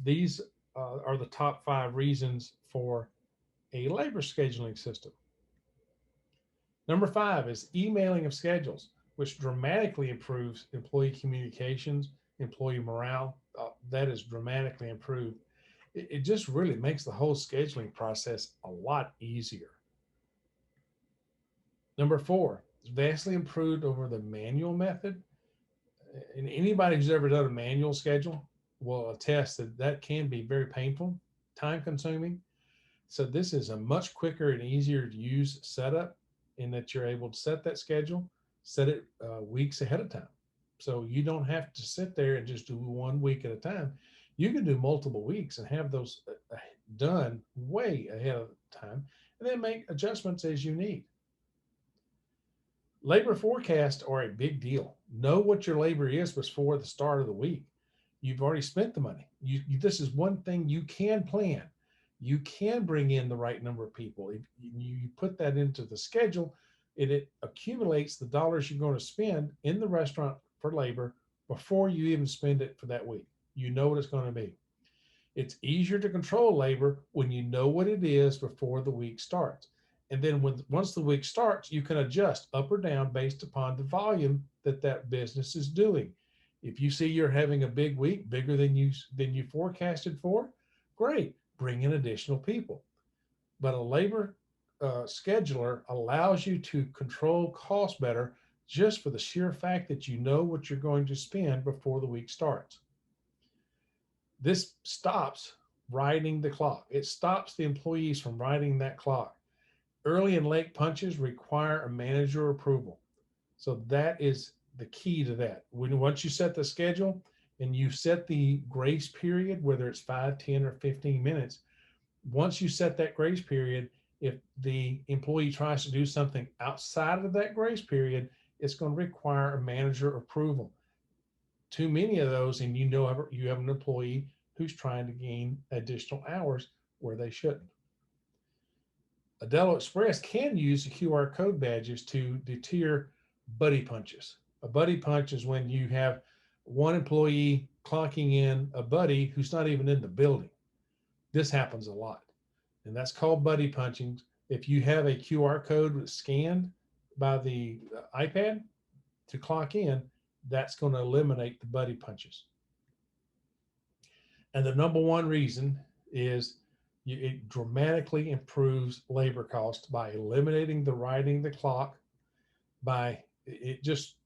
These are the top 5 reasons for a labor scheduling system. Number 5 is emailing of schedules, which dramatically improves employee communications, employee morale. That is dramatically improved. It just really makes the whole scheduling process a lot easier. Number 4 is vastly improved over the manual method. And anybody who's ever done a manual schedule will attest that that can be very painful, time consuming. So this is a much quicker and easier to use setup in that you're able to set that schedule, set it weeks ahead of time. So you don't have to sit there and just do 1 week at a time. You can do multiple weeks and have those done way ahead of time and then make adjustments as you need. Labor forecasts are a big deal. Know what your labor is before the start of the week. You've already spent the money. This is one thing you can plan. You can bring in the right number of people. If you put that into the schedule, it accumulates the dollars you're going to spend in the restaurant for labor before you even spend it for that week. You know what it's going to be. It's easier to control labor when you know what it is before the week starts. And then once the week starts, you can adjust up or down based upon the volume that that business is doing. If you see you're having a big week, bigger than you forecasted for, great, bring in additional people. But a labor scheduler allows you to control costs better just for the sheer fact that you know what you're going to spend before the week starts. This stops riding the clock. It stops the employees from riding that clock. Early and late punches require a manager approval. So that is the key to that. Once you set the schedule and you set the grace period, whether it's 5, 10, or 15 minutes, once you set that grace period, if the employee tries to do something outside of that grace period, it's going to require a manager approval. Too many of those, and you have an employee who's trying to gain additional hours where they shouldn't. Aldelo Express can use the QR code badges to deter buddy punches. A buddy punch is when you have one employee clocking in a buddy who's not even in the building. This happens a lot, and that's called buddy punching. If you have a QR code scanned by the iPad to clock in, that's going to eliminate the buddy punches. And the number one reason is it dramatically improves labor costs by eliminating the riding the clock by it just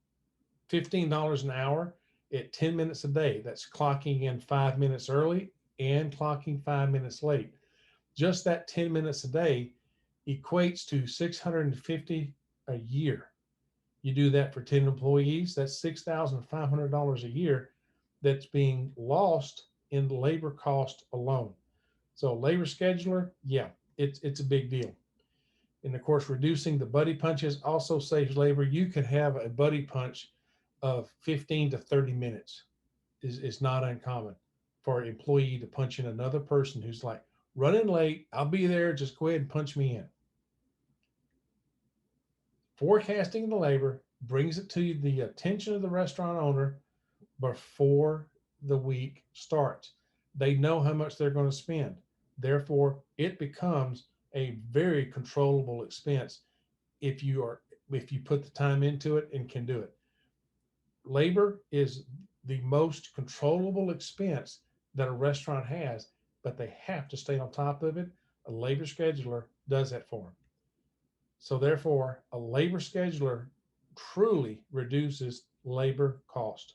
$15 an hour at 10 minutes a day. That's clocking in 5 minutes early and clocking 5 minutes late. Just that 10 minutes a day equates to 650 a year. You do that for 10 employees, that's $6,500 a year that's being lost in labor cost alone. So labor scheduler, yeah, it's a big deal. And of course, reducing the buddy punches also saves labor. You could have a buddy punch of 15 to 30 minutes is not uncommon for an employee to punch in another person who's like running late. I'll be there. Just go ahead and punch me in. Forecasting the labor brings it to the attention of the restaurant owner before the week starts. They know how much they're going to spend. Therefore, it becomes a very controllable expense if you put the time into it and can do it. Labor is the most controllable expense that a restaurant has, but they have to stay on top of it. A labor scheduler does that for them. So therefore, a labor scheduler truly reduces labor cost.